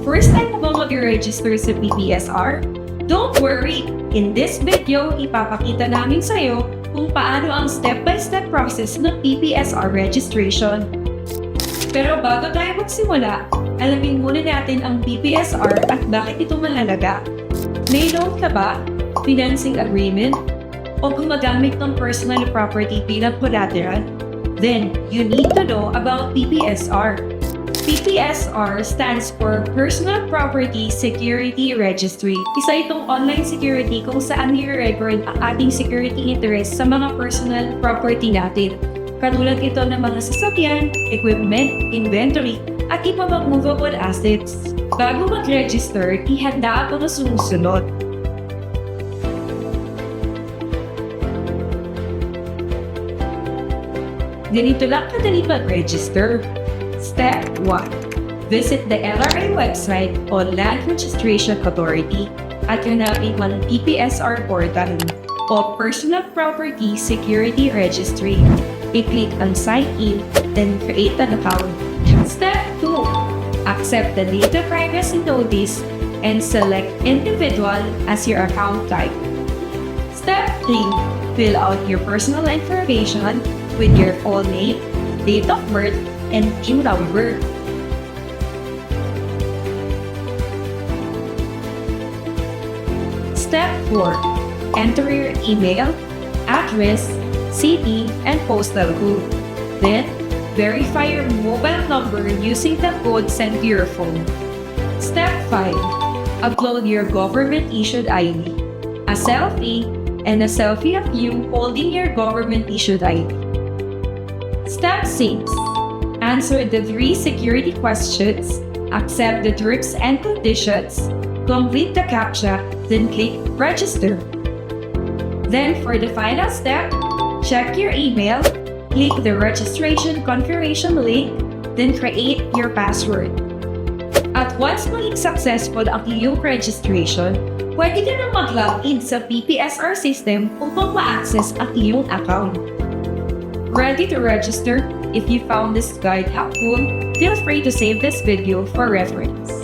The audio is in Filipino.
First time mo ba mag-register sa PPSR? Don't worry! In this video, ipapakita namin sa'yo kung paano ang step-by-step process ng PPSR registration. Pero bago tayo magsimula, alamin muna natin ang PPSR at bakit ito mahalaga. May loan ka ba? Financing agreement? O gumagamit ng personal property bilang collateral? Then, you need to know about PPSR. PPSR stands for Personal Property Security Registry. Isa itong online security kung saan nire-record ang ating security interest sa mga personal property natin. Katulad ito ng mga sasakyan, equipment, inventory, at iba pang movable assets. Bago mag-register, ihanda ako na sumusunod. Ganito lang kadali mag-register. Step 1. Visit the LRA website o Land Registration Authority at hanapin ang PPSR portal o Personal Property Security Registry. I-click ang Sign In, then create an account. Step 2. Accept the data privacy notice and select Individual as your account type. Step 3. Fill out your personal information with your full name, date of birth, and PIN number. Step 4. Enter your email, address, city, and postal code. Then, verify your mobile number using the code sent to your phone. Step 5. Upload your government-issued ID, a selfie, and a selfie of you holding your government-issued ID. Step 6. Answer the 3 security questions, accept the terms and conditions, complete the CAPTCHA, then click Register. Then for the final step, check your email, click the registration confirmation link, then create your password. At once maging successful ang iyong registration, pwede ka na mag-login sa PPSR system upang ma-access ang iyong account. Ready to register? If you found this guide helpful, feel free to save this video for reference.